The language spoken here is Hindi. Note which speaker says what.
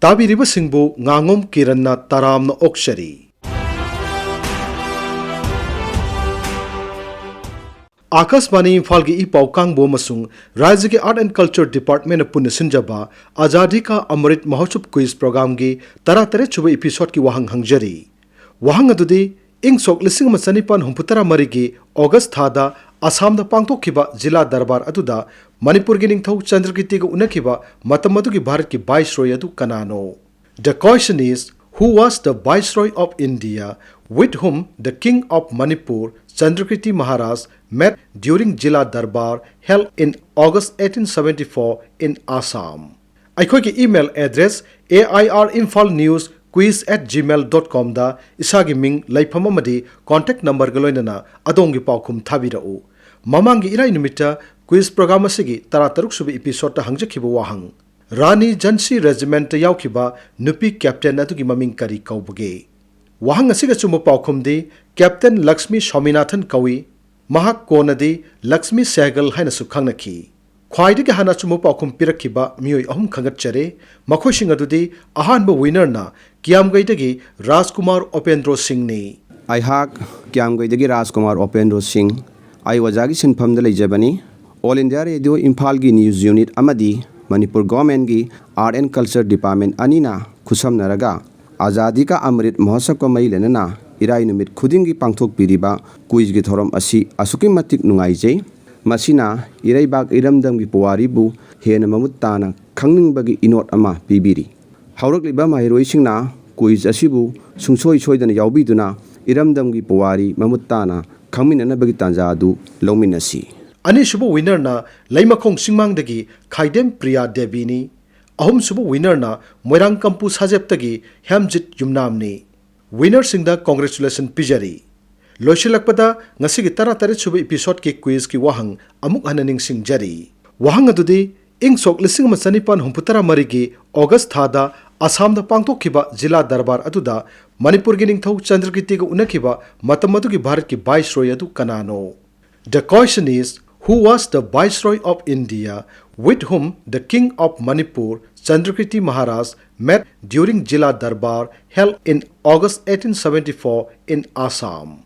Speaker 1: ताबिरिबसिंगबु nganगom kiranna taramna okshari Akashvani Imphal की इपाउ कांगबो मसुंग राज्य के आर्ट एंड कल्चर डिपार्टमेंट पुन सिंजबा आजादी का अमृत महोत्सव क्विज प्रोग्राम की तरातरे चुब एपिसोड की वहांग हंगजरी वहांग अदुदी इंग सोक लिसिंग मसनिपान हुंपुतरा मरी की अगस्त थादा असम दा पांगथोखिबा जिला दरबार अदुदा मणिपुर की निंगथौ चंद्रकीर्ति को उनखिबा मतम अदुगी भारत की वाइसरॉय अदु कनानो the question is who was the viceroy of India with whom the king of Manipur Chandrakirti Maharaj met during Jila Darbar held in August 1874 in Assam. अखोई email address airinfalnewsquiz@gmail.com दा इसागी मिंग लाइफम अमदी contact number गलोइनना अदोंगी पाउखुम थाबिरउ ममांगी इराई निमित्ता क्विज प्रोग्राम असिगी तरातरुक सुबि एपिसोड हंगजखिबो वाहंग रानी जनसी रेजिमेंट याउखिबा नुपी कैप्टन अदुगी ममिंग करी कौबगे वहांग असिगा चुम पाउखुमदी कैप्टन लक्ष्मी स्वामीनाथन कवि महाक कोनदी लक्ष्मी सहगल हाइना सुखंगनखी ख्वाइदगी हाना चुम पाउखुम पिरखिबा मियोय अहुम खंगतचरे मखोइसिंग अदुदी अहानब विनरना कियामगैदगी राजकुमार उपेंद्र सिंह ने
Speaker 2: आइहाक कियामगैदगी राजकुमार उपेंद्र सिंह आई वजागी सिनफम द लेजबनी ऑल इंडिया रेडियो इम्फाल की न्यूज यूनिट अमदी मणिपुर गवर्नमेंट की आर्ट एंड कल्चर डिपार्टमेंट अनीना खुसमनरगा आजादी का अमृत महोत्सव का मई लेना इराई नुमित खुदिंग की पांगथोकपिरिबा क्विज की थोरम असी असुकी मतिक नुंगाइजे मसिना इराइबाग इरमदम की पुवारीबु हेन ममुत ताना खंगनिंगबगी इनोट अमा पिबिरी हौरकलिबा माहिरोइसिंगना क्विज असिबु सुंसोइ सोइदना याउबिदुना इरमदम की पुवारी ममुत ताना खंगमिननबगी तांजा अदु लौमिनसी
Speaker 1: अनिसुबु विनरना लैमखोंग सिंगमांगदगी खाइदेम प्रिया देवीनी अहुम सुबु विनरना मोइरांग कंपु साजेबतगी हेमजित युमनामनी विनर सिंगदा कांग्रेचुलेशन पिजरी लोइसिलकपदा ngasi तरातरे सुबु एपिसोड के क्विज की वहांग अमुक हननिंग सिंगजरी वहांग अदुदी इंग सोक लिसिंग मसनिपान हुंपुतरा मरी की अगस्त थादा असम दा पांगथोखिबा जिला दरबार अदुदा मणिपुर की निंगथौ चंद्रकीर्ति को उनखिबा मतम अदुगी भारत की वाइसरॉय अदु कनानो the question is who was the viceroy of India with whom the king of Manipur Chandrakirti Maharaj met during Jila Darbar held in August 1874 in Assam.